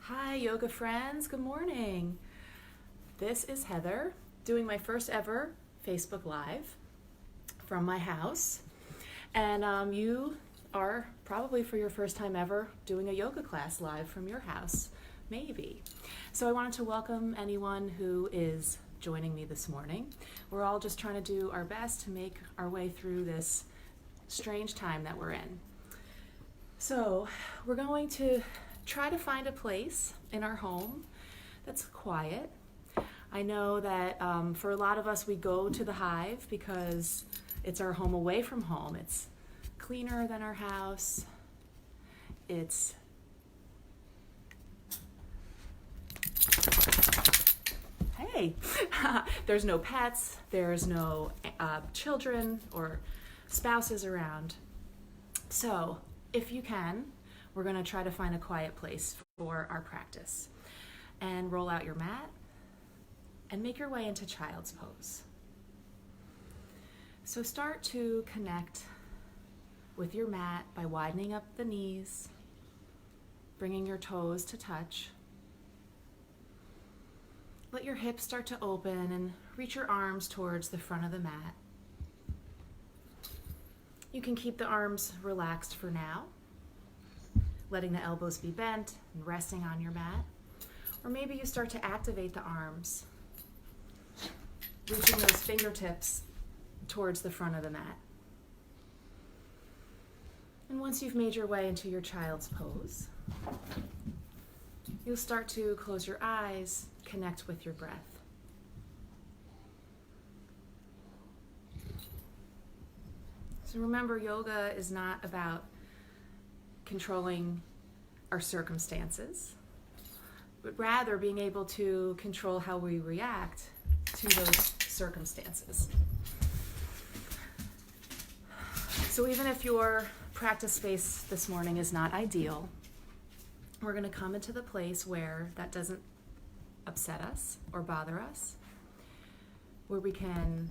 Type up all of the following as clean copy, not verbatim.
Hi, yoga friends. Good morning. This is Heather doing my first ever Facebook Live from my house. And you are probably for your first time ever doing a yoga class live from your house, maybe. So I wanted to welcome anyone who is joining me this morning. We're all just trying to do our best to make our way through this strange time that we're in. So we're going to try to find a place in our home that's quiet. I know that for a lot of us, we go to the Hive because it's our home away from home. It's cleaner than our house. Hey, there's no pets, there's no children or spouses around. So if you can, we're going to try to find a quiet place for our practice. And roll out your mat and make your way into child's pose. So start to connect with your mat by widening up the knees, bringing your toes to touch. Let your hips start to open and reach your arms towards the front of the mat. You can keep the arms relaxed for now, letting the elbows be bent and resting on your mat. Or maybe you start to activate the arms, reaching those fingertips towards the front of the mat. And once you've made your way into your child's pose, you'll start to close your eyes, connect with your breath. So remember, yoga is not about controlling our circumstances, but rather being able to control how we react to those circumstances. So even if your practice space this morning is not ideal, we're going to come into the place where that doesn't upset us or bother us, where we can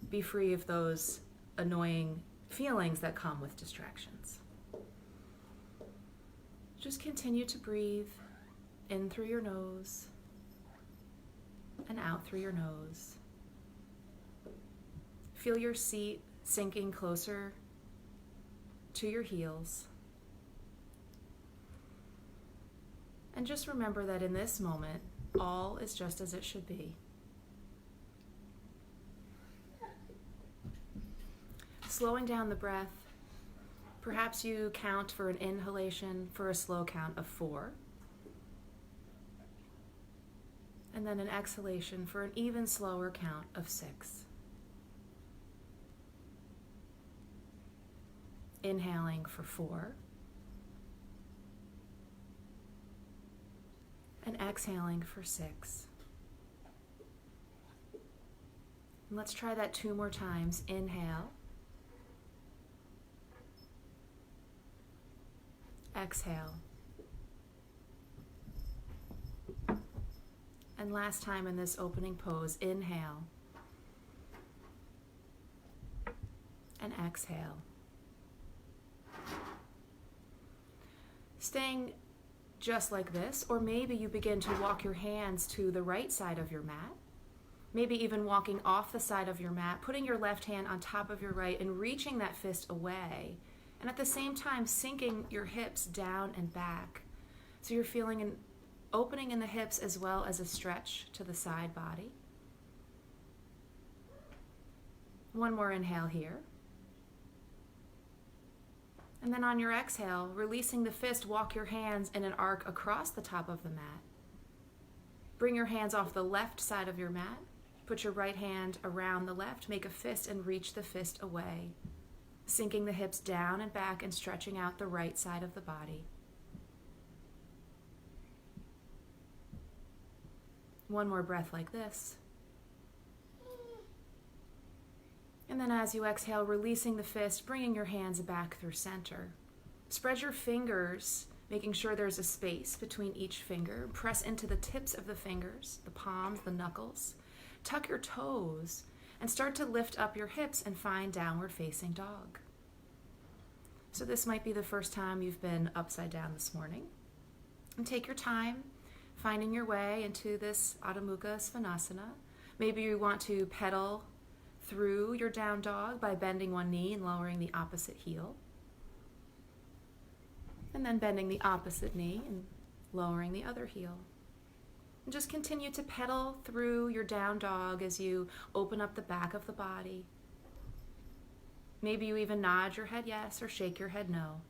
be free of those annoying feelings that come with distractions. Just continue to breathe in through your nose and out through your nose. Feel your seat sinking closer to your heels. And just remember that in this moment, all is just as it should be. Slowing down the breath, perhaps you count for an inhalation for a slow count of 4. And then an exhalation for an even slower count of 6. Inhaling for 4. And exhaling for 6. And let's try that 2 more times. Inhale. Exhale. And last time in this opening pose, inhale. And exhale. Staying just like this, or maybe you begin to walk your hands to the right side of your mat. Maybe even walking off the side of your mat, putting your left hand on top of your right and reaching that fist away. And at the same time, sinking your hips down and back. So you're feeling an opening in the hips as well as a stretch to the side body. One more inhale here. And then on your exhale, releasing the fist, walk your hands in an arc across the top of the mat. Bring your hands off the left side of your mat. Put your right hand around the left, make a fist and reach the fist away. Sinking the hips down and back and stretching out the right side of the body. One more breath like this. And then as you exhale, releasing the fist, bringing your hands back through center. Spread your fingers, making sure there's a space between each finger. Press into the tips of the fingers, the palms, the knuckles. Tuck your toes and start to lift up your hips and find downward facing dog. So this might be the first time you've been upside down this morning. And take your time finding your way into this Adho Mukha Svanasana. Maybe you want to pedal through your down dog by bending one knee and lowering the opposite heel. And then bending the opposite knee and lowering the other heel. And just continue to pedal through your down dog as you open up the back of the body. Maybe you even nod your head yes or shake your head no.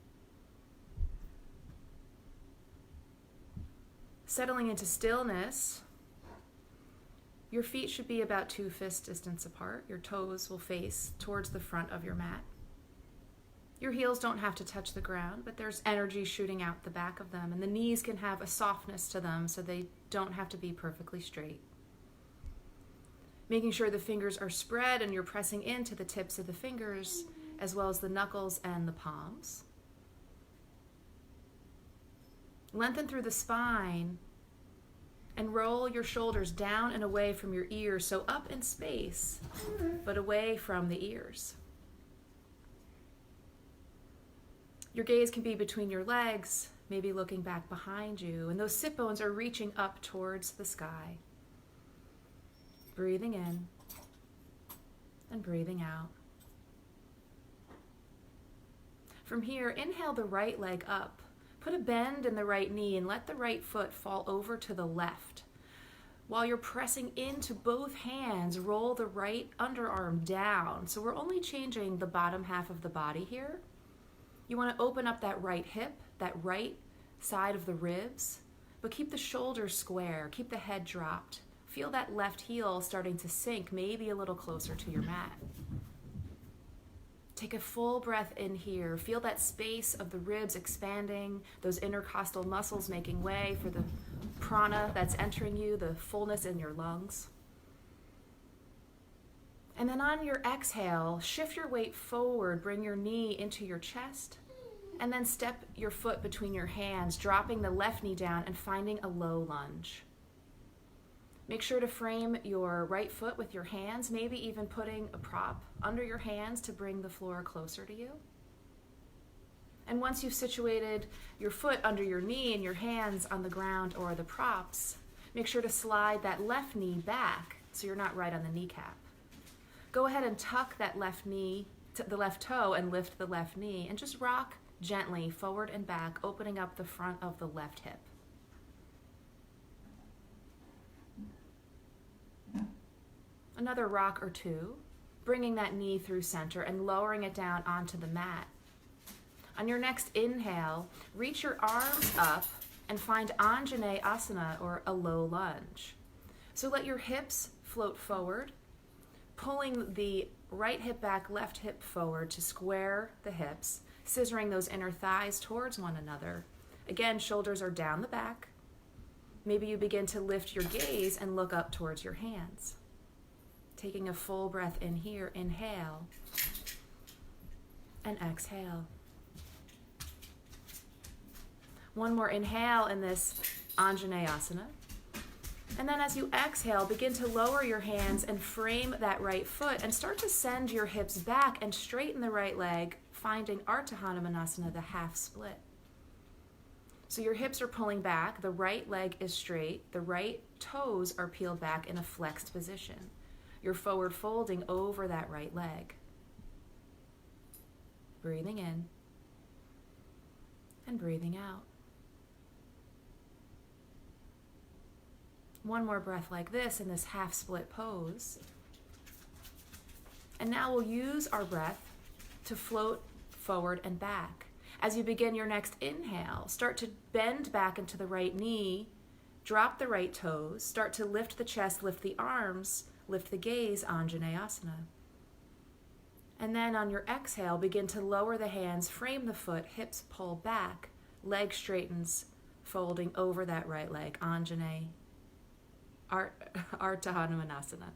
Settling into stillness, your feet should be about 2 fist distance apart. Your toes will face towards the front of your mat. Your heels don't have to touch the ground, but there's energy shooting out the back of them, and the knees can have a softness to them so they don't have to be perfectly straight. Making sure the fingers are spread and you're pressing into the tips of the fingers as well as the knuckles and the palms. Lengthen through the spine and roll your shoulders down and away from your ears, so up in space, but away from the ears. Your gaze can be between your legs, maybe looking back behind you, and those sit bones are reaching up towards the sky. Breathing in and breathing out. From here, inhale the right leg up. Put a bend in the right knee and let the right foot fall over to the left. While you're pressing into both hands, roll the right underarm down. So we're only changing the bottom half of the body here. You want to open up that right hip, that right side of the ribs, but keep the shoulders square, keep the head dropped. Feel that left heel starting to sink, maybe a little closer to your mat. Take a full breath in here. Feel that space of the ribs expanding, those intercostal muscles making way for the prana that's entering you, the fullness in your lungs. And then on your exhale, shift your weight forward, bring your knee into your chest, and then step your foot between your hands, dropping the left knee down and finding a low lunge. Make sure to frame your right foot with your hands, maybe even putting a prop under your hands to bring the floor closer to you. And once you've situated your foot under your knee and your hands on the ground or the props, make sure to slide that left knee back so you're not right on the kneecap. Go ahead and tuck that left knee, the left toe, and lift the left knee, and just rock gently forward and back, opening up the front of the left hip. Another rock or two, bringing that knee through center and lowering it down onto the mat. On your next inhale, reach your arms up and find Anjaneyasana Asana, or a low lunge. So let your hips float forward, pulling the right hip back, left hip forward to square the hips, scissoring those inner thighs towards one another. Again, shoulders are down the back. Maybe you begin to lift your gaze and look up towards your hands. Taking a full breath in here, inhale and exhale. One more inhale in this Anjaneyasana. And then as you exhale, begin to lower your hands and frame that right foot and start to send your hips back and straighten the right leg, finding Ardha Hanumanasana, the half split. So your hips are pulling back, the right leg is straight, the right toes are peeled back in a flexed position. You're forward folding over that right leg. Breathing in and breathing out. One more breath like this in this half split pose. And now we'll use our breath to float forward and back. As you begin your next inhale, start to bend back into the right knee, drop the right toes, start to lift the chest, lift the arms, lift the gaze, Anjaneyasana. And then on your exhale, begin to lower the hands, frame the foot, hips pull back, leg straightens, folding over that right leg, Ardha Hanumanasana.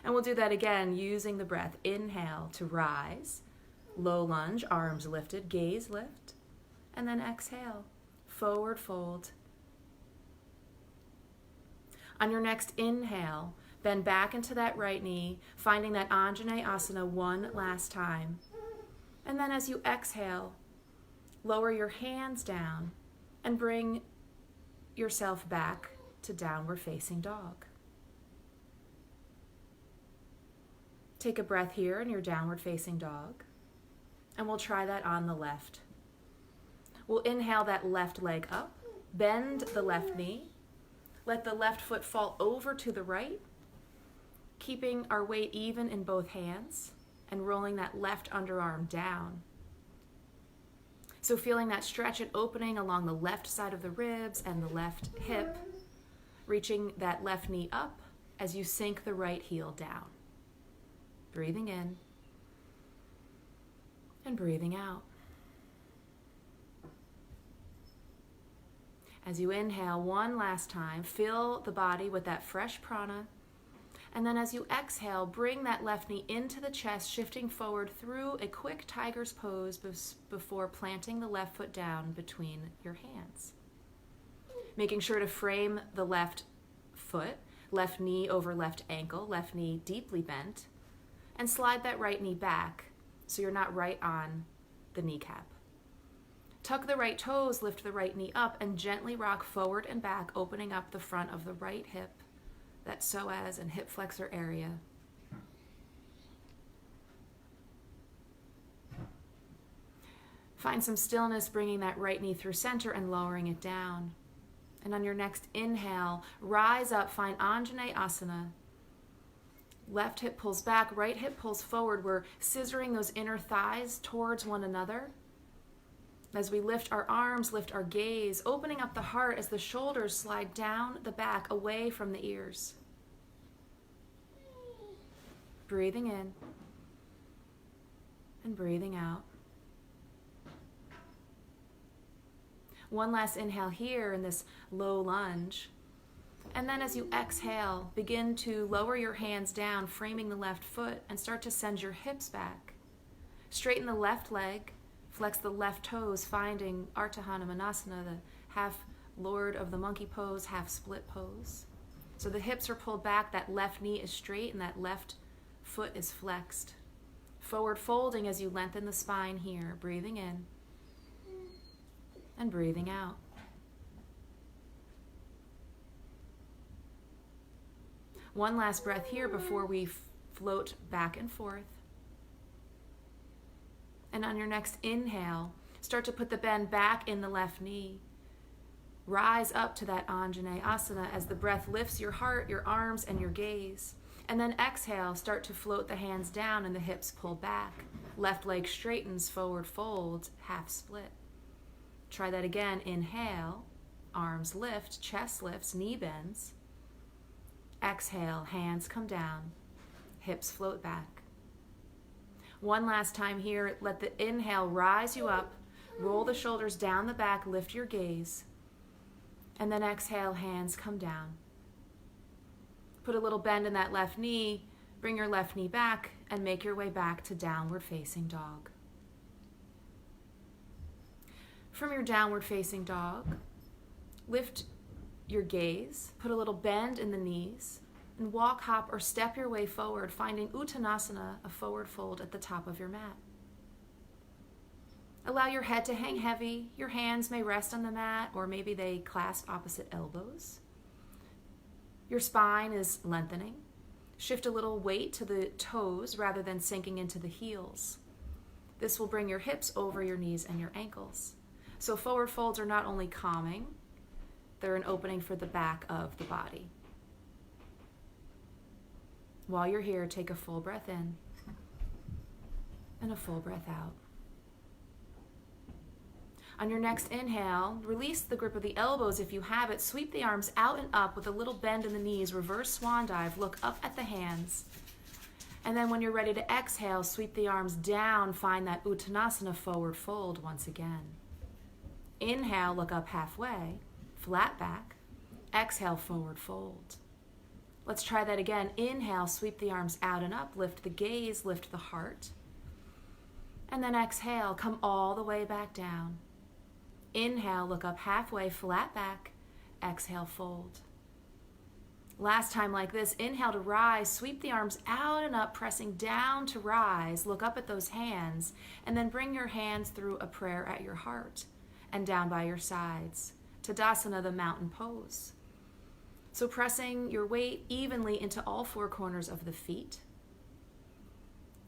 And we'll do that again using the breath. Inhale to rise, low lunge, arms lifted, gaze lift, and then exhale, forward fold. On your next inhale, bend back into that right knee, finding that Anjaneyasana one last time. And then as you exhale, lower your hands down and bring yourself back to downward facing dog. Take a breath here in your downward facing dog, and we'll try that on the left. We'll inhale that left leg up, bend the left knee, let the left foot fall over to the right, keeping our weight even in both hands and rolling that left underarm down. So feeling that stretch and opening along the left side of the ribs and the left hip, reaching that left knee up as you sink the right heel down. Breathing in and breathing out. As you inhale one last time, fill the body with that fresh prana. And then as you exhale, bring that left knee into the chest, shifting forward through a quick tiger's pose before planting the left foot down between your hands. Making sure to frame the left foot, left knee over left ankle, left knee deeply bent, and slide that right knee back so you're not right on the kneecap. Tuck the right toes, lift the right knee up, and gently rock forward and back, opening up the front of the right hip, that psoas and hip flexor area. Find some stillness, bringing that right knee through center and lowering it down. And on your next inhale, rise up, find Anjane Asana. Left hip pulls back, right hip pulls forward. We're scissoring those inner thighs towards one another. As we lift our arms, lift our gaze, opening up the heart as the shoulders slide down the back, away from the ears. Breathing in and breathing out. One last inhale here in this low lunge. And then as you exhale, begin to lower your hands down, framing the left foot, and start to send your hips back. Straighten the left leg. Flex the left toes, finding Ardha Hanumanasana, the half Lord of the Monkey pose, half split pose. So the hips are pulled back, that left knee is straight, and that left foot is flexed. Forward folding as you lengthen the spine here, breathing in and breathing out. One last breath here before we float back and forth. And on your next inhale, start to put the bend back in the left knee. Rise up to that Anjane Asana as the breath lifts your heart, your arms, and your gaze. And then exhale, start to float the hands down and the hips pull back. Left leg straightens, forward fold, half split. Try that again. Inhale, arms lift, chest lifts, knee bends. Exhale, hands come down, hips float back. One last time here, let the inhale rise you up, roll the shoulders down the back, lift your gaze, and then exhale, hands come down. Put a little bend in that left knee, bring your left knee back, and make your way back to downward facing dog. From your downward facing dog, lift your gaze, put a little bend in the knees, and walk, hop, or step your way forward, finding Uttanasana, a forward fold at the top of your mat. Allow your head to hang heavy. Your hands may rest on the mat, or maybe they clasp opposite elbows. Your spine is lengthening. Shift a little weight to the toes rather than sinking into the heels. This will bring your hips over your knees and your ankles. So forward folds are not only calming, they're an opening for the back of the body. While you're here, take a full breath in and a full breath out. On your next inhale, release the grip of the elbows if you have it. Sweep the arms out and up with a little bend in the knees. Reverse swan dive. Look up at the hands. And then when you're ready to exhale, sweep the arms down. Find that Uttanasana forward fold once again. Inhale, look up halfway. Flat back. Exhale, forward fold. Let's try that again. Inhale, sweep the arms out and up. Lift the gaze, lift the heart. And then exhale, come all the way back down. Inhale, look up halfway, flat back. Exhale, fold. Last time like this, inhale to rise, sweep the arms out and up, pressing down to rise. Look up at those hands, and then bring your hands through a prayer at your heart and down by your sides. Tadasana, the mountain pose. So pressing your weight evenly into all four corners of the feet,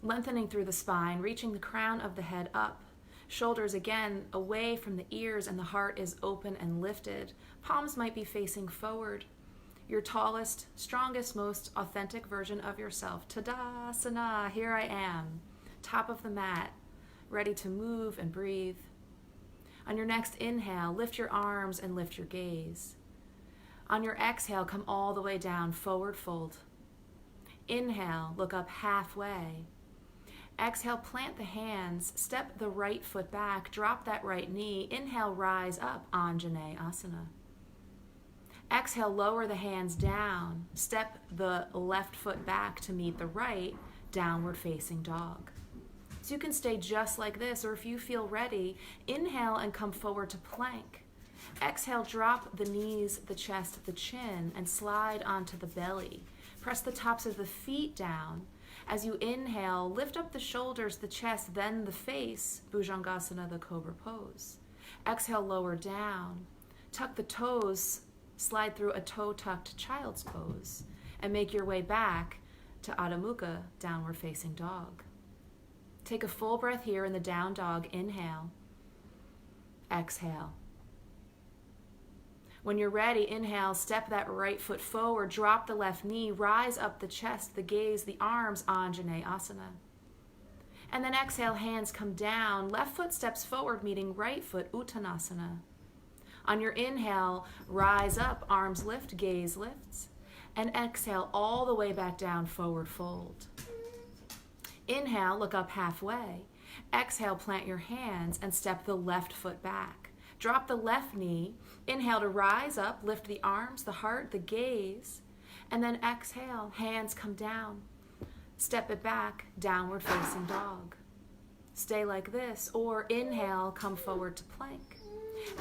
lengthening through the spine, reaching the crown of the head up, shoulders again away from the ears, and the heart is open and lifted. Palms might be facing forward. Your tallest, strongest, most authentic version of yourself. Tadasana, here I am, top of the mat, ready to move and breathe. On your next inhale, lift your arms and lift your gaze. On your exhale, come all the way down, forward fold. Inhale, look up halfway. Exhale, plant the hands, step the right foot back, drop that right knee. Inhale, rise up, Anjaneyasana. Exhale, lower the hands down, step the left foot back to meet the right, downward facing dog. So you can stay just like this, or if you feel ready, inhale and come forward to plank. Exhale, drop the knees, the chest, the chin, and slide onto the belly. Press the tops of the feet down. As you inhale, lift up the shoulders, the chest, then the face, Bhujangasana, the cobra pose. Exhale, lower down. Tuck the toes, slide through a toe-tucked child's pose, and make your way back to Adho Mukha, downward facing dog. Take a full breath here in the down dog. Inhale. Exhale. When you're ready, inhale, step that right foot forward, drop the left knee, rise up the chest, the gaze, the arms, Anjaneyasana. And then exhale, hands come down, left foot steps forward, meeting right foot, Uttanasana. On your inhale, rise up, arms lift, gaze lifts. And exhale all the way back down, forward fold. Inhale, look up halfway. Exhale, plant your hands and step the left foot back. Drop the left knee. Inhale to rise up, lift the arms, the heart, the gaze. And then exhale, hands come down. Step it back, downward facing dog. Stay like this, or inhale, come forward to plank.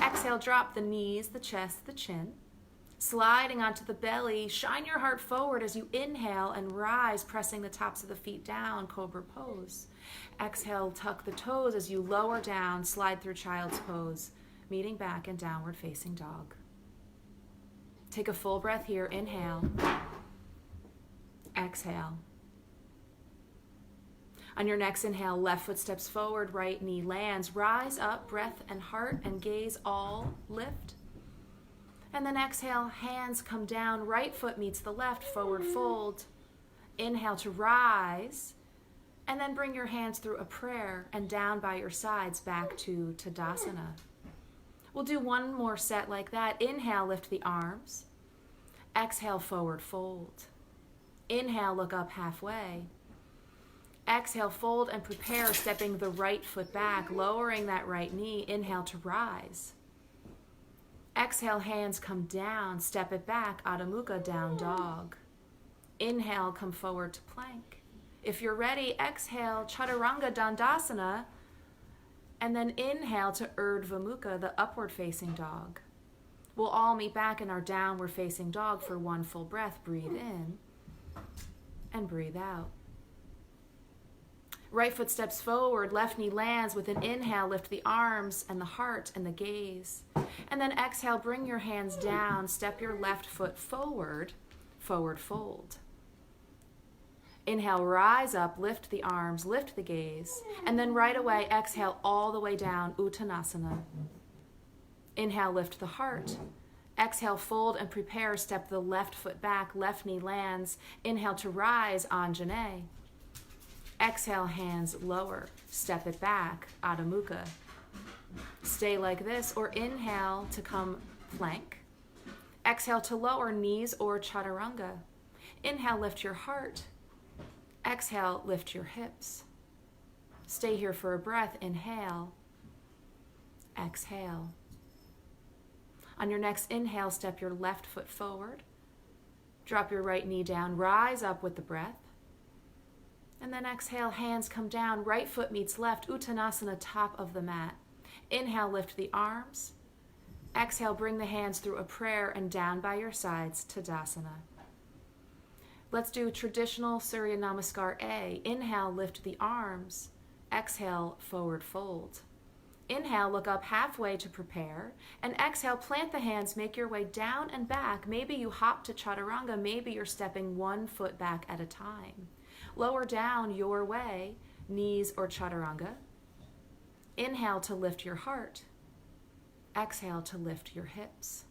Exhale, drop the knees, the chest, the chin. Sliding onto the belly, shine your heart forward as you inhale and rise, pressing the tops of the feet down, cobra pose. Exhale, tuck the toes as you lower down, slide through child's pose, meeting back in downward facing dog. Take a full breath here. Inhale. Exhale. On your next inhale, left foot steps forward, right knee lands. Rise up, breath and heart and gaze all lift. And then exhale, hands come down, right foot meets the left, forward fold. Inhale to rise, and then bring your hands through a prayer and down by your sides back to Tadasana. We'll do one more set like that. Inhale, lift the arms. Exhale, forward fold. Inhale, look up halfway. Exhale, fold and prepare, stepping the right foot back, lowering that right knee. Inhale to rise. Exhale, hands come down, step it back, Adho Mukha, down dog. Inhale, come forward to plank. If you're ready, exhale, Chaturanga Dandasana, and then inhale to Urdhva Mukha, the upward facing dog. We'll all meet back in our downward facing dog for one full breath. Breathe in and breathe out. Right foot steps forward, left knee lands. With an inhale, lift the arms and the heart and the gaze. And then exhale, bring your hands down, step your left foot forward, forward fold. Inhale, rise up, lift the arms, lift the gaze. And then right away, exhale all the way down, Uttanasana. Inhale, lift the heart. Exhale, fold and prepare, step the left foot back, left knee lands. Inhale to rise, Anjaney. Exhale, hands lower, step it back, Adho Mukha. Stay like this, or inhale to come plank. Exhale to lower, knees or chaturanga. Inhale, lift your heart. Exhale, lift your hips. Stay here for a breath. Inhale. Exhale. On your next inhale, step your left foot forward. Drop your right knee down. Rise up with the breath. And then exhale, hands come down. Right foot meets left. Uttanasana, top of the mat. Inhale, lift the arms. Exhale, bring the hands through a prayer and down by your sides, Tadasana. Let's do traditional Surya Namaskar A. Inhale, lift the arms. Exhale, forward fold. Inhale, look up halfway to prepare. And exhale, plant the hands, make your way down and back. Maybe you hop to chaturanga. Maybe you're stepping 1 foot back at a time. Lower down your way, knees or chaturanga. Inhale to lift your heart. Exhale to lift your hips.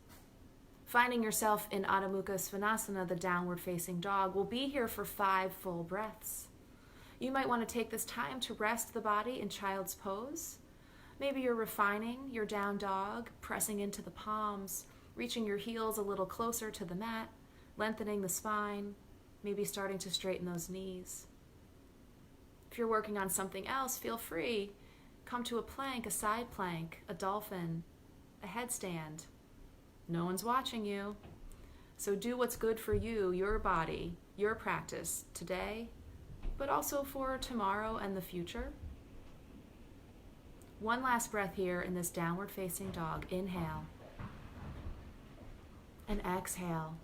Finding yourself in Adho Mukha Svanasana, the downward facing dog. We'll be here for 5 full breaths. You might want to take this time to rest the body in child's pose. Maybe you're refining your down dog, pressing into the palms, reaching your heels a little closer to the mat, lengthening the spine, maybe starting to straighten those knees. If you're working on something else, feel free. Come to a plank, a side plank, a dolphin, a headstand. No one's watching you. So do what's good for you, your body, your practice today, but also for tomorrow and the future. One last breath here in this downward facing dog. Inhale and exhale.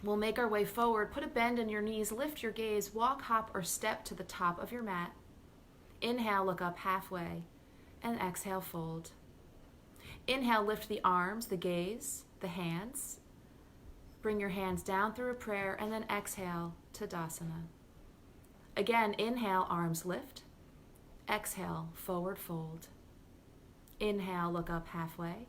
We'll make our way forward. Put a bend in your knees, lift your gaze, walk, hop, or step to the top of your mat. Inhale, look up halfway, and exhale, fold. Inhale, lift the arms, the gaze, the hands. Bring your hands down through a prayer, and then exhale, Tadasana. Again, inhale, arms lift. Exhale, forward fold. Inhale, look up halfway.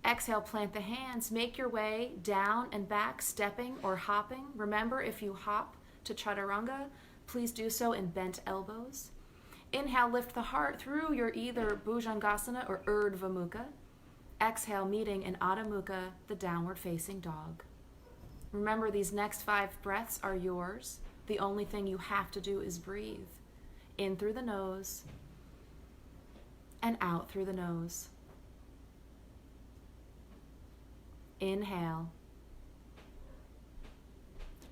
Exhale, plant the hands. Make your way down and back, stepping or hopping. Remember, if you hop to chaturanga, please do so in bent elbows. Inhale, lift the heart through your either Bhujangasana or Urdhva Mukha. Exhale, meeting in Adho Mukha, the downward facing dog. Remember, these next 5 breaths are yours. The only thing you have to do is breathe. In through the nose and out through the nose. Inhale.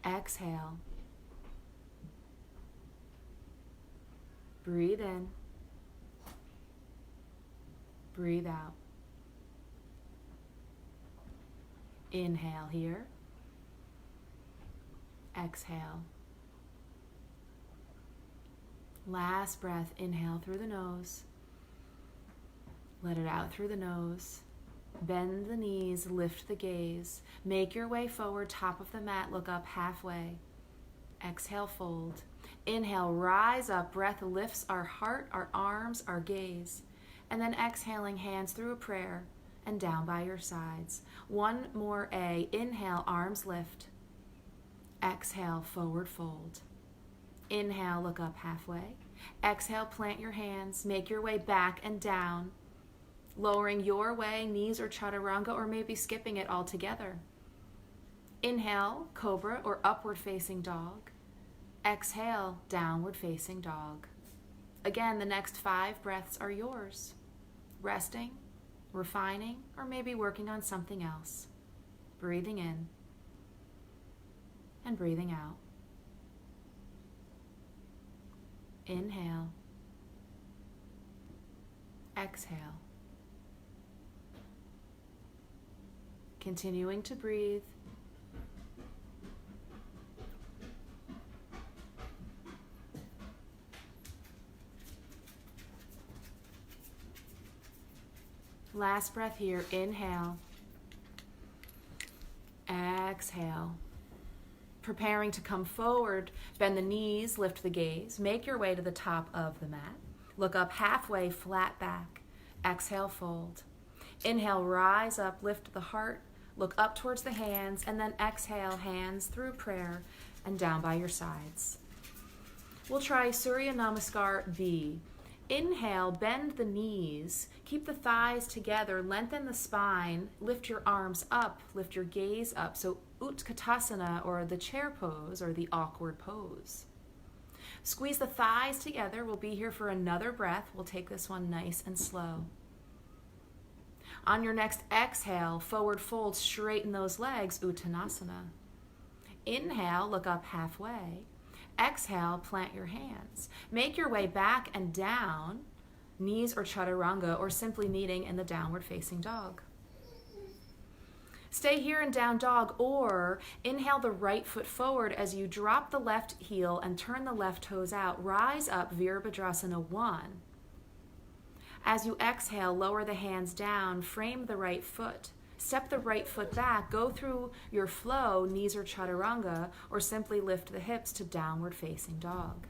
Exhale. Breathe in. Breathe out. Inhale here. Exhale. Last breath, inhale through the nose. Let it out through the nose. Bend the knees, lift the gaze. Make your way forward, top of the mat, look up halfway. Exhale, fold. Inhale, rise up. Breath lifts our heart, our arms, our gaze. And then exhaling, hands through a prayer and down by your sides. One more A. Inhale, arms lift. Exhale, forward fold. Inhale, look up halfway. Exhale, plant your hands. Make your way back and down. Lowering your way, knees or chaturanga, or maybe skipping it altogether. Inhale, cobra or upward facing dog. Exhale, downward facing dog. Again, the next 5 breaths are yours. Resting, refining, or maybe working on something else. Breathing in and breathing out. Inhale. Exhale. Continuing to breathe. Last breath here. Inhale. Exhale. Preparing to come forward, bend the knees, lift the gaze. Make your way to the top of the mat. Look up halfway, flat back. Exhale, fold. Inhale, rise up, lift the heart. Look up towards the hands, and then exhale, hands through prayer and down by your sides. We'll try Surya Namaskar B. Inhale, bend the knees, keep the thighs together, lengthen the spine, lift your arms up, lift your gaze up. So Utkatasana, or the chair pose, or the awkward pose. Squeeze the thighs together. We'll be here for another breath. We'll take this one nice and slow. On your next exhale, forward fold, straighten those legs, Uttanasana. Inhale, look up halfway. Exhale, plant your hands. Make your way back and down, knees or chaturanga, or simply meeting in the downward facing dog. Stay here in down dog, or inhale the right foot forward as you drop the left heel and turn the left toes out. Rise up, Virabhadrasana 1. As you exhale, lower the hands down, frame the right foot. Step the right foot back, go through your flow, knees or chaturanga, or simply lift the hips to downward facing dog.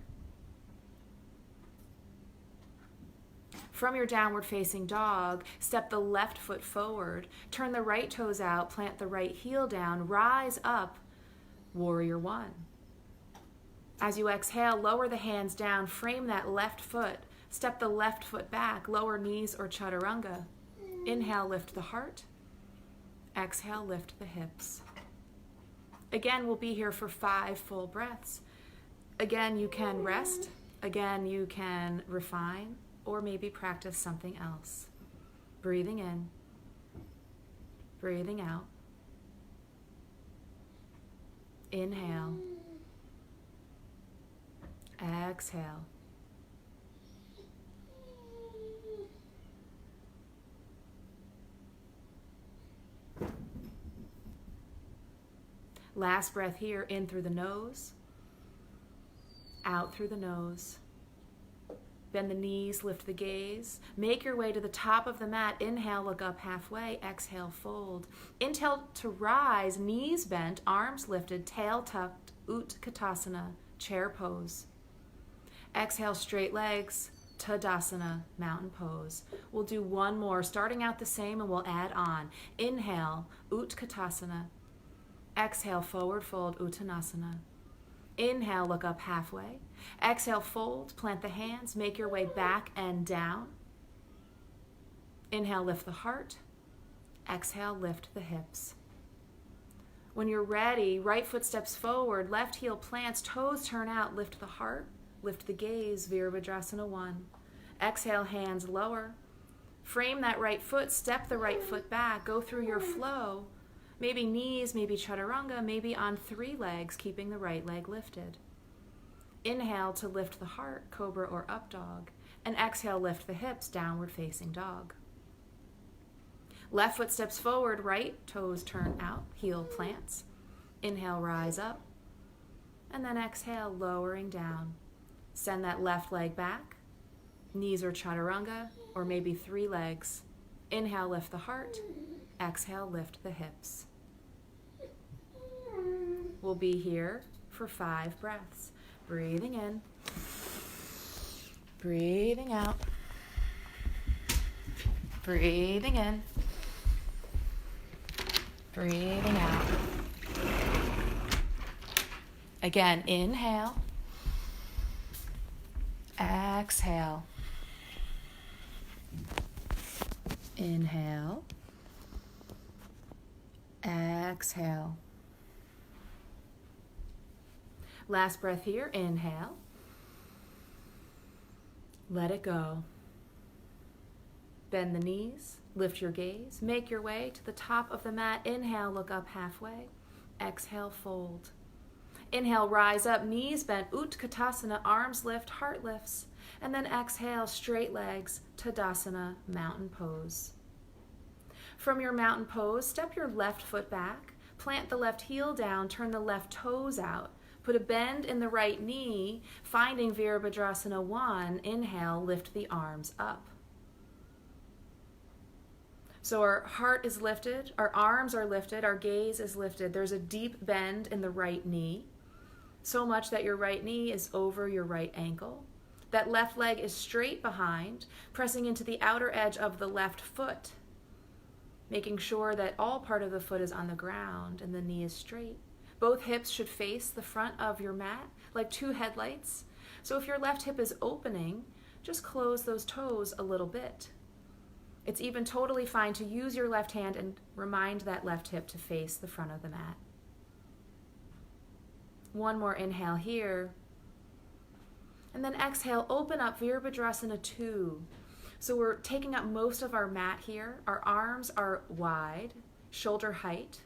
From your downward facing dog, step the left foot forward, turn the right toes out, plant the right heel down, rise up, warrior one. As you exhale, lower the hands down, frame that left foot, step the left foot back, lower knees or chaturanga. Inhale, lift the heart. Exhale, lift the hips. Again, we'll be here for 5 full breaths. Again, you can rest. Again, you can refine, or maybe practice something else. Breathing in, breathing out. Inhale. Exhale. Last breath here, in through the nose, out through the nose. Bend the knees, lift the gaze. Make your way to the top of the mat. Inhale, look up halfway. Exhale, fold. Inhale to rise, knees bent, arms lifted, tail tucked, Utkatasana, chair pose. Exhale, straight legs, Tadasana, mountain pose. We'll do one more, starting out the same, and we'll add on. Inhale, Utkatasana. Exhale, forward fold, Uttanasana. Inhale, look up halfway. Exhale, fold, plant the hands, make your way back and down. Inhale, lift the heart. Exhale, lift the hips. When you're ready, right foot steps forward, left heel plants, toes turn out, lift the heart, lift the gaze, Virabhadrasana 1. Exhale, hands lower. Frame that right foot, step the right foot back, go through your flow. Maybe knees, maybe chaturanga, maybe on 3 legs, keeping the right leg lifted. Inhale to lift the heart, cobra or up dog. And exhale, lift the hips, downward facing dog. Left foot steps forward, right toes turn out, heel plants. Inhale, rise up. And then exhale, lowering down. Send that left leg back. Knees or chaturanga, or maybe 3 legs. Inhale, lift the heart. Exhale, lift the hips. We'll be here for 5 breaths. Breathing in, breathing out, breathing in, breathing out. Again, inhale, exhale, inhale, exhale. Last breath here, inhale. Let it go. Bend the knees, lift your gaze, make your way to the top of the mat. Inhale, look up halfway. Exhale, fold. Inhale, rise up, knees bent, Utkatasana, arms lift, heart lifts. And then exhale, straight legs, Tadasana, mountain pose. From your mountain pose, step your left foot back, plant the left heel down, turn the left toes out. Put a bend in the right knee, finding Virabhadrasana 1. Inhale, lift the arms up. So our heart is lifted, our arms are lifted, our gaze is lifted. There's a deep bend in the right knee, so much that your right knee is over your right ankle. That left leg is straight behind, pressing into the outer edge of the left foot, making sure that all part of the foot is on the ground and the knee is straight. Both hips should face the front of your mat like 2 headlights. So if your left hip is opening, just close those toes a little bit. It's even totally fine to use your left hand and remind that left hip to face the front of the mat. One more inhale here. And then exhale, open up Virabhadrasana 2. So we're taking up most of our mat here. Our arms are wide, shoulder height.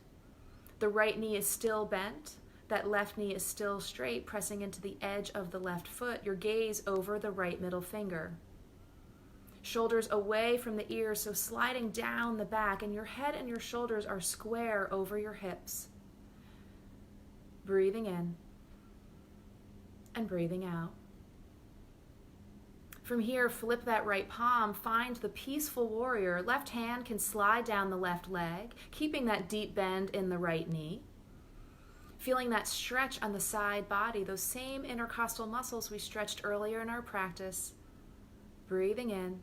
The right knee is still bent. That left knee is still straight, pressing into the edge of the left foot. Your gaze over the right middle finger. Shoulders away from the ears, so sliding down the back, and your head and your shoulders are square over your hips. Breathing in and breathing out. From here, flip that right palm, find the peaceful warrior. Left hand can slide down the left leg, keeping that deep bend in the right knee. Feeling that stretch on the side body, those same intercostal muscles we stretched earlier in our practice. Breathing in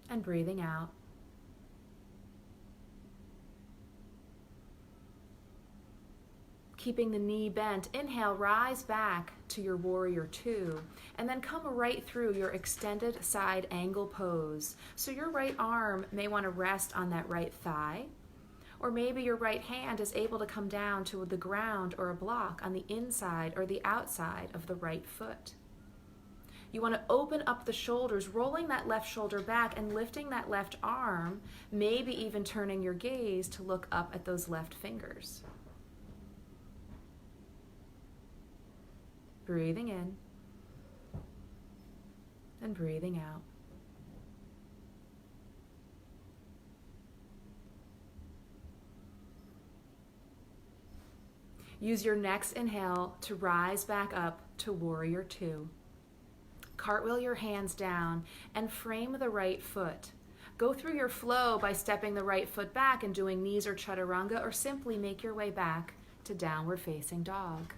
and breathing out. Keeping the knee bent, inhale, rise back to your warrior two, and then come right through your extended side angle pose. So your right arm may want to rest on that right thigh, or maybe your right hand is able to come down to the ground or a block on the inside or the outside of the right foot. You want to open up the shoulders, rolling that left shoulder back and lifting that left arm, maybe even turning your gaze to look up at those left fingers. Breathing in and breathing out. Use your next inhale to rise back up to warrior two. Cartwheel your hands down and frame the right foot. Go through your flow by stepping the right foot back and doing knees or chaturanga, or simply make your way back to downward facing dog.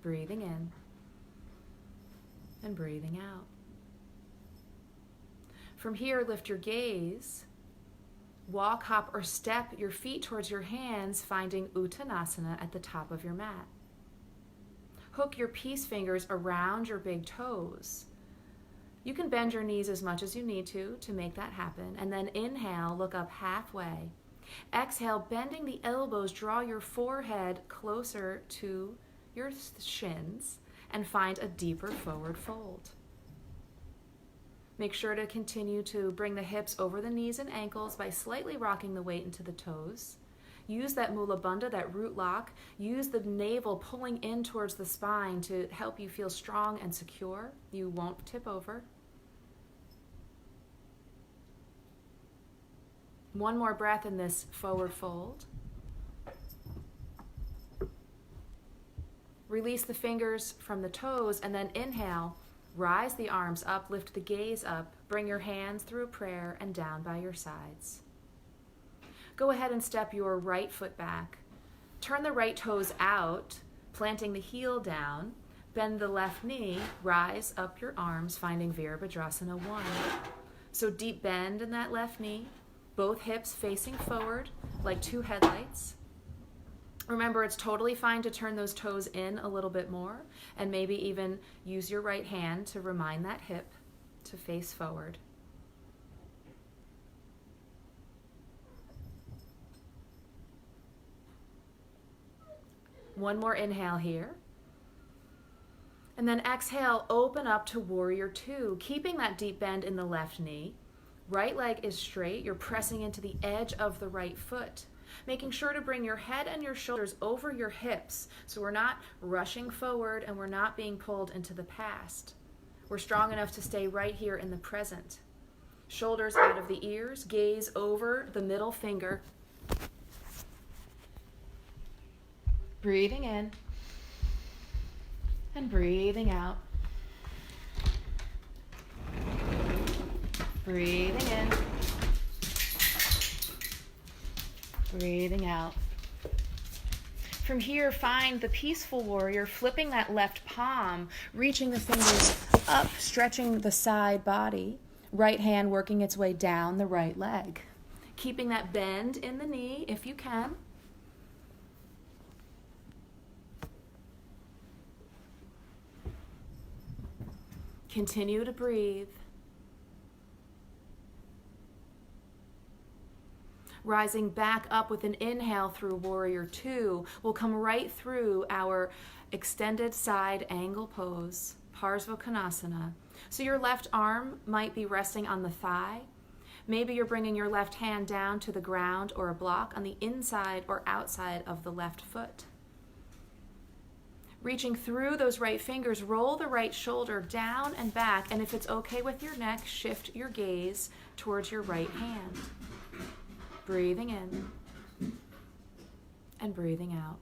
Breathing in and breathing out. From here, lift your gaze. Walk, hop, or step your feet towards your hands, finding Uttanasana at the top of your mat. Hook your peace fingers around your big toes. You can bend your knees as much as you need to make that happen. And then inhale, look up halfway. Exhale, bending the elbows, draw your forehead closer to your shins and find a deeper forward fold. Make sure to continue to bring the hips over the knees and ankles by slightly rocking the weight into the toes. Use that Mula Bandha, that root lock. Use the navel pulling in towards the spine to help you feel strong and secure. You won't tip over. One more breath in this forward fold. Release the fingers from the toes and then inhale. Rise the arms up, lift the gaze up, bring your hands through a prayer and down by your sides. Go ahead and step your right foot back. Turn the right toes out, planting the heel down. Bend the left knee, rise up your arms, finding Virabhadrasana 1. So deep bend in that left knee, both hips facing forward like two headlights. Remember, it's totally fine to turn those toes in a little bit more, and maybe even use your right hand to remind that hip to face forward. One more inhale here. And then exhale, open up to warrior two, keeping that deep bend in the left knee. Right leg is straight. You're pressing into the edge of the right foot. Making sure to bring your head and your shoulders over your hips so we're not rushing forward and we're not being pulled into the past. We're strong enough to stay right here in the present. Shoulders out of the ears, gaze over the middle finger. Breathing in and breathing out. Breathing in. Breathing out. From here, find the peaceful warrior, flipping that left palm, reaching the fingers up, stretching the side body, right hand working its way down the right leg. Keeping that bend in the knee if you can. Continue to breathe. Rising back up with an inhale through warrior two, we'll come right through our extended side angle pose, Parsvakonasana. So your left arm might be resting on the thigh. Maybe you're bringing your left hand down to the ground or a block on the inside or outside of the left foot. Reaching through those right fingers, roll the right shoulder down and back, and if it's okay with your neck, shift your gaze towards your right hand. Breathing in and breathing out.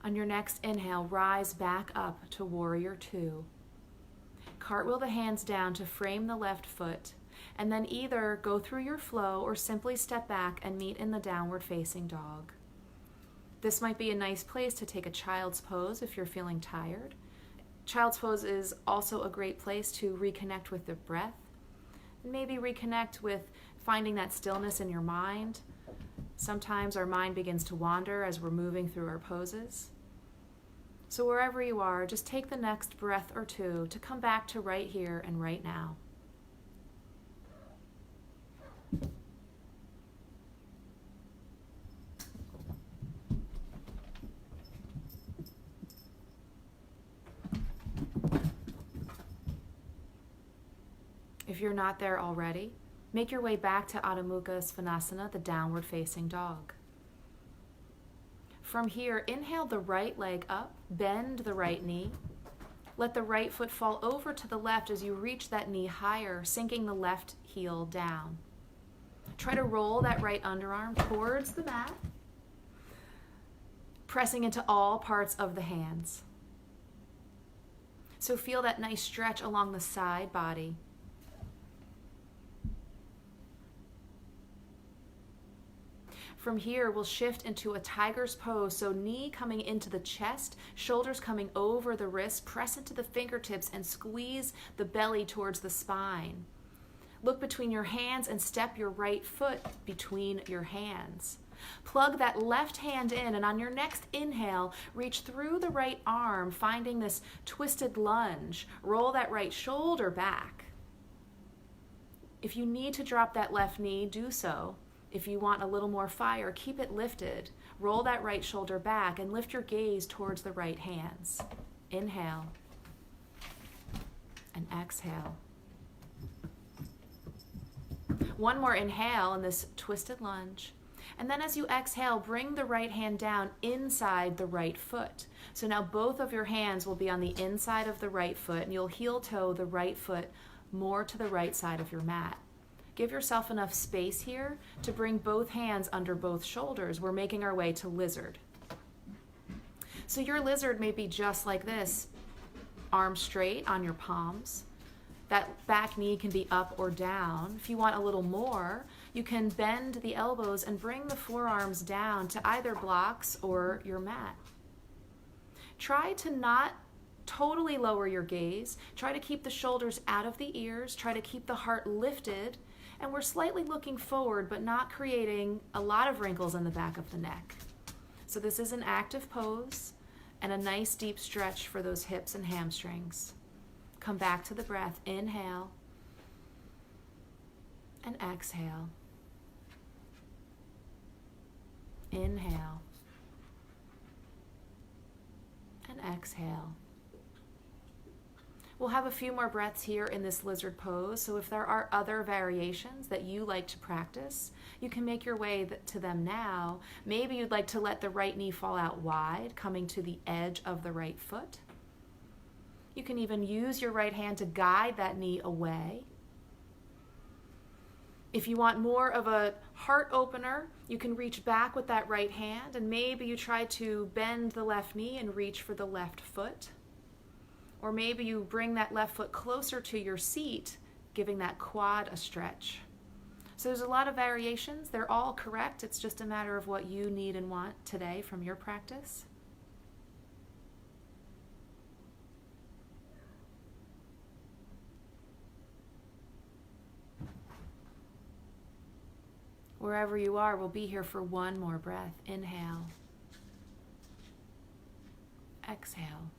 On your next inhale, rise back up to warrior two. Cartwheel the hands down to frame the left foot, and then either go through your flow or simply step back and meet in the downward facing dog. This might be a nice place to take a child's pose if you're feeling tired. Child's pose is also a great place to reconnect with the breath, and maybe reconnect with finding that stillness in your mind. Sometimes our mind begins to wander as we're moving through our poses. So wherever you are, just take the next breath or two to come back to right here and right now. If you're not there already, make your way back to Adho Mukha Svanasana, the downward facing dog. From here, inhale the right leg up, bend the right knee. Let the right foot fall over to the left as you reach that knee higher, sinking the left heel down. Try to roll that right underarm towards the mat, pressing into all parts of the hands. So feel that nice stretch along the side body. From here, we'll shift into a tiger's pose, so knee coming into the chest, shoulders coming over the wrist, press into the fingertips and squeeze the belly towards the spine. Look between your hands and step your right foot between your hands. Plug that left hand in, and on your next inhale, reach through the right arm, finding this twisted lunge. Roll that right shoulder back. If you need to drop that left knee, do so. If you want a little more fire, keep it lifted. Roll that right shoulder back and lift your gaze towards the right hands. Inhale and exhale. One more inhale in this twisted lunge. And then as you exhale, bring the right hand down inside the right foot. So now both of your hands will be on the inside of the right foot, and you'll heel toe the right foot more to the right side of your mat. Give yourself enough space here to bring both hands under both shoulders. We're making our way to lizard. So your lizard may be just like this, arms straight on your palms. That back knee can be up or down. If you want a little more, you can bend the elbows and bring the forearms down to either blocks or your mat. Try to not totally lower your gaze. Try to keep the shoulders out of the ears. Try to keep the heart lifted. And we're slightly looking forward, but not creating a lot of wrinkles in the back of the neck. So this is an active pose and a nice deep stretch for those hips and hamstrings. Come back to the breath. Inhale and exhale. Inhale and exhale. We'll have a few more breaths here in this lizard pose, so if there are other variations that you like to practice, you can make your way to them now. Maybe you'd like to let the right knee fall out wide, coming to the edge of the right foot. You can even use your right hand to guide that knee away. If you want more of a heart opener, you can reach back with that right hand, and maybe you try to bend the left knee and reach for the left foot. Or maybe you bring that left foot closer to your seat, giving that quad a stretch. So there's a lot of variations. They're all correct. It's just a matter of what you need and want today from your practice. Wherever you are, we'll be here for one more breath. Inhale. Exhale.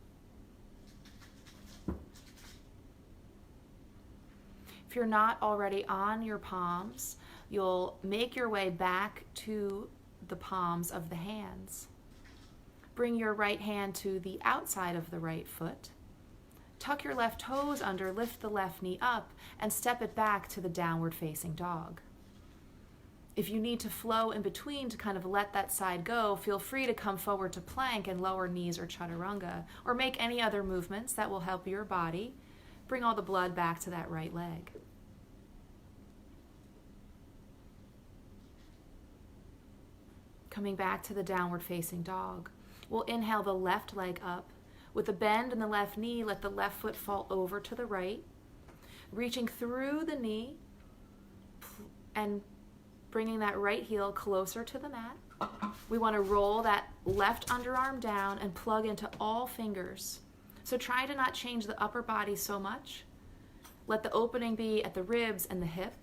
If you're not already on your palms, you'll make your way back to the palms of the hands. Bring your right hand to the outside of the right foot. Tuck your left toes under, lift the left knee up, and step it back to the downward facing dog. If you need to flow in between to kind of let that side go, feel free to come forward to plank and lower knees or chaturanga, or make any other movements that will help your body bring all the blood back to that right leg. Coming back to the downward facing dog. We'll inhale the left leg up. With a bend in the left knee, let the left foot fall over to the right, reaching through the knee and bringing that right heel closer to the mat. We want to roll that left underarm down and plug into all fingers. So try to not change the upper body so much. Let the opening be at the ribs and the hip.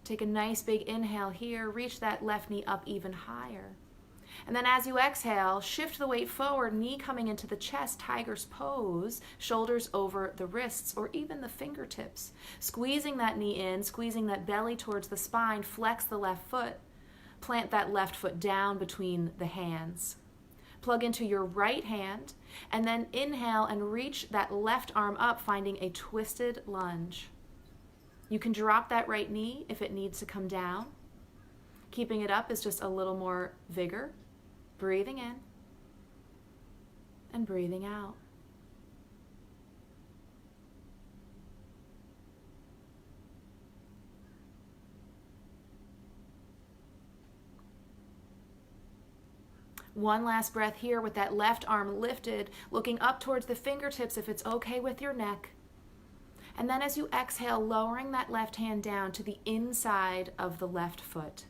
Take a nice big inhale here. Reach that left knee up even higher. And then as you exhale, shift the weight forward, knee coming into the chest, tiger's pose, shoulders over the wrists or even the fingertips. Squeezing that knee in, squeezing that belly towards the spine, flex the left foot. Plant that left foot down between the hands. Plug into your right hand, and then inhale and reach that left arm up, finding a twisted lunge. You can drop that right knee if it needs to come down. Keeping it up is just a little more vigor. Breathing in and breathing out. One last breath here with that left arm lifted, looking up towards the fingertips if it's okay with your neck. And then as you exhale, lowering that left hand down to the inside of the left foot.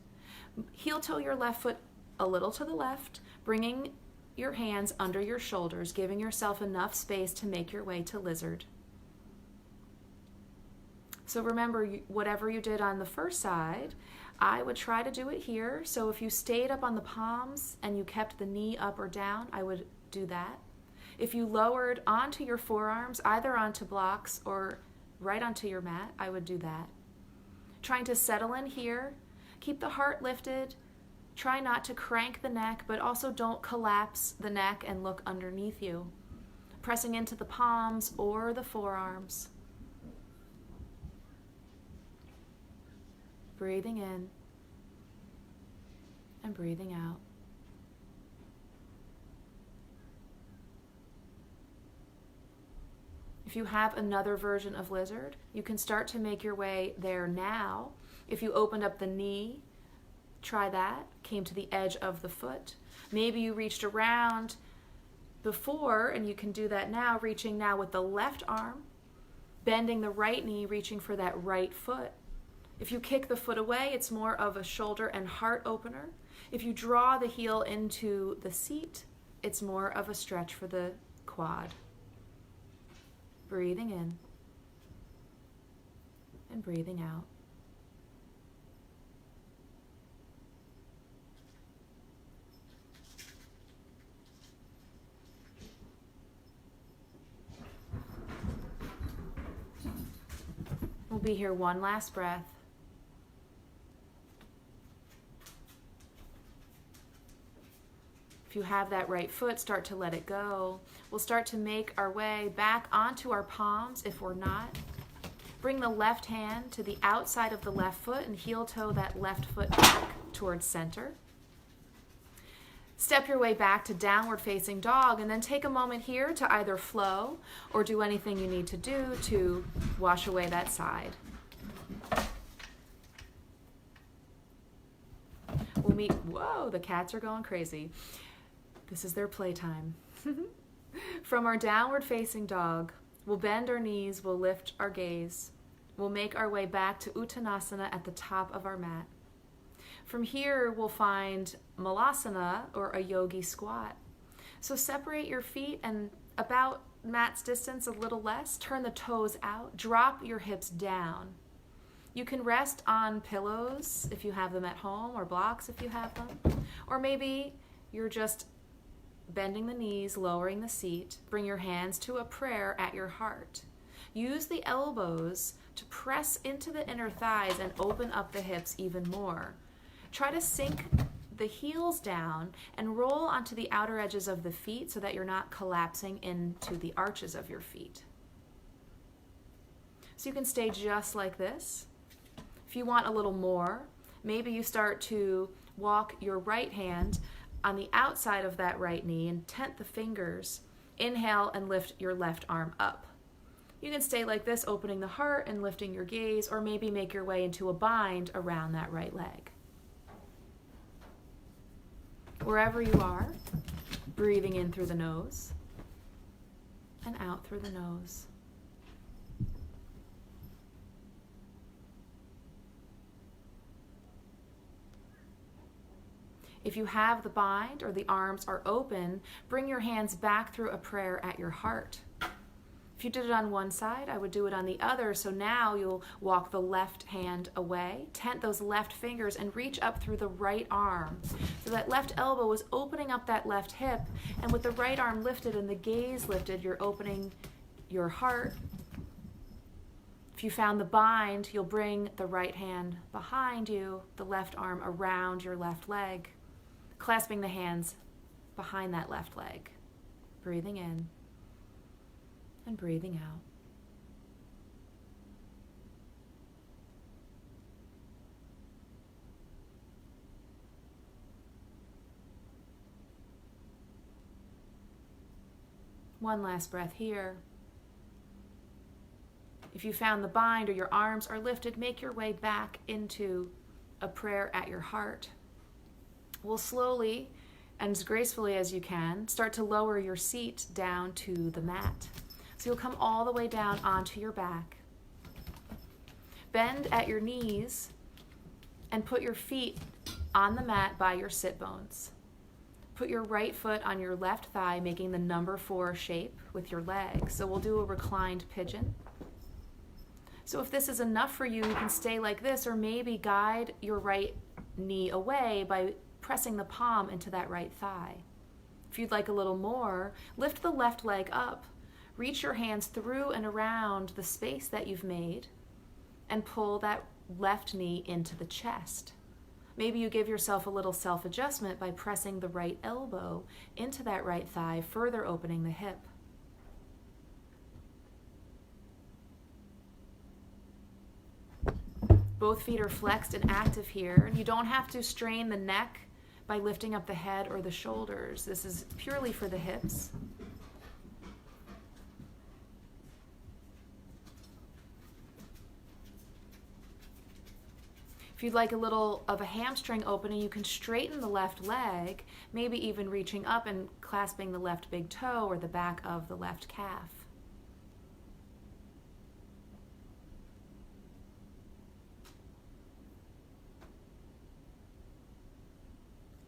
Heel toe your left foot a little to the left, bringing your hands under your shoulders, giving yourself enough space to make your way to lizard. So remember, whatever you did on the first side, I would try to do it here. So if you stayed up on the palms and you kept the knee up or down, I would do that. If you lowered onto your forearms, either onto blocks or right onto your mat, I would do that. Trying to settle in here, keep the heart lifted. Try not to crank the neck, but also don't collapse the neck and look underneath you. Pressing into the palms or the forearms. Breathing in and breathing out. If you have another version of lizard, you can start to make your way there now. If you opened up the knee, try that, came to the edge of the foot. Maybe you reached around before, and you can do that now, reaching now with the left arm, bending the right knee, reaching for that right foot. If you kick the foot away, it's more of a shoulder and heart opener. If you draw the heel into the seat, it's more of a stretch for the quad. Breathing in and breathing out. We'll be here one last breath. If you have that right foot, start to let it go. We'll start to make our way back onto our palms if we're not. Bring the left hand to the outside of the left foot and heel toe that left foot back towards center. Step your way back to downward facing dog, and then take a moment here to either flow or do anything you need to do to wash away that side. We'll meet, whoa, the cats are going crazy. This is their playtime. From our downward facing dog, we'll bend our knees, we'll lift our gaze. We'll make our way back to Uttanasana at the top of our mat. From here, we'll find Malasana, or a yogi squat. So separate your feet and about mat's distance, a little less. Turn the toes out. Drop your hips down. You can rest on pillows if you have them at home, or blocks if you have them. Or maybe you're just bending the knees, lowering the seat. Bring your hands to a prayer at your heart. Use the elbows to press into the inner thighs and open up the hips even more. Try to sink the heels down and roll onto the outer edges of the feet so that you're not collapsing into the arches of your feet. So you can stay just like this. If you want a little more, maybe you start to walk your right hand on the outside of that right knee and tent the fingers. Inhale and lift your left arm up. You can stay like this, opening the heart and lifting your gaze, or maybe make your way into a bind around that right leg. Wherever you are, breathing in through the nose and out through the nose. If you have the bind or the arms are open, bring your hands back through a prayer at your heart. If you did it on one side, I would do it on the other. So now you'll walk the left hand away, tent those left fingers, and reach up through the right arm. So that left elbow is opening up that left hip, and with the right arm lifted and the gaze lifted, you're opening your heart. If you found the bind, you'll bring the right hand behind you, the left arm around your left leg, clasping the hands behind that left leg. Breathing in and breathing out. One last breath here. If you found the bind or your arms are lifted, make your way back into a prayer at your heart. We'll slowly and as gracefully as you can start to lower your seat down to the mat. So you'll come all the way down onto your back. Bend at your knees and put your feet on the mat by your sit bones. Put your right foot on your left thigh, making the number 4 shape with your legs. So we'll do a reclined pigeon. So if this is enough for you, you can stay like this, or maybe guide your right knee away by pressing the palm into that right thigh. If you'd like a little more, lift the left leg up. Reach your hands through and around the space that you've made and pull that left knee into the chest. Maybe you give yourself a little self-adjustment by pressing the right elbow into that right thigh, further opening the hip. Both feet are flexed and active here. You don't have to strain the neck by lifting up the head or the shoulders. This is purely for the hips. If you'd like a little of a hamstring opening, you can straighten the left leg, maybe even reaching up and clasping the left big toe or the back of the left calf.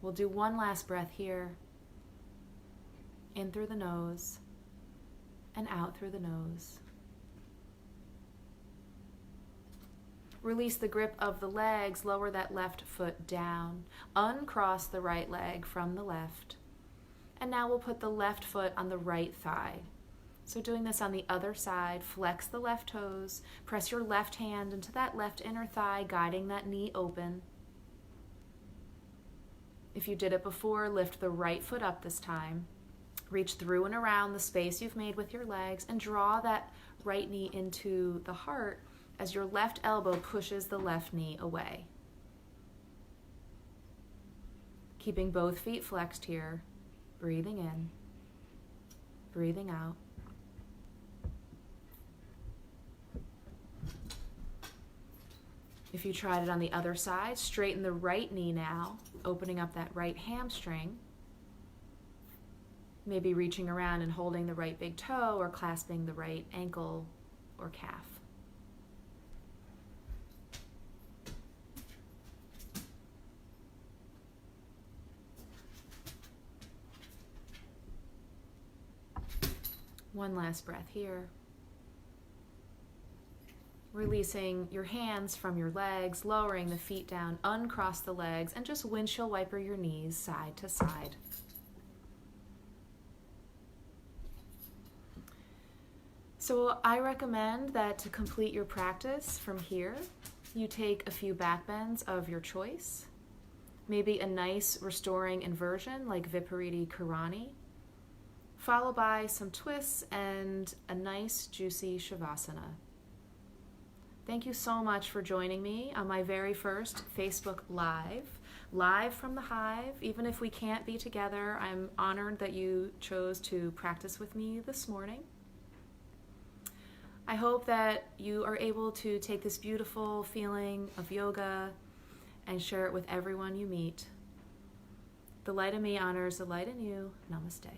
We'll do one last breath here. In through the nose and out through the nose. Release the grip of the legs, lower that left foot down. Uncross the right leg from the left. And now we'll put the left foot on the right thigh. So doing this on the other side, flex the left toes, press your left hand into that left inner thigh, guiding that knee open. If you did it before, lift the right foot up this time. Reach through and around the space you've made with your legs and draw that right knee into the heart as your left elbow pushes the left knee away. Keeping both feet flexed here, breathing in, breathing out. If you tried it on the other side, straighten the right knee now, opening up that right hamstring. Maybe reaching around and holding the right big toe or clasping the right ankle or calf. One last breath here. Releasing your hands from your legs, lowering the feet down, uncross the legs, and just windshield wiper your knees side to side. So I recommend that to complete your practice from here, you take a few back bends of your choice, maybe a nice restoring inversion like Viparita Karani, followed by some twists and a nice juicy Shavasana. Thank you so much for joining me on my very first Facebook live from the Hive. Even if we can't be together, I'm honored that you chose to practice with me this morning. I hope that you are able to take this beautiful feeling of yoga and share it with everyone you meet. The light in me honors the light in you. Namaste.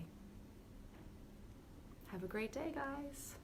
Have a great day, guys.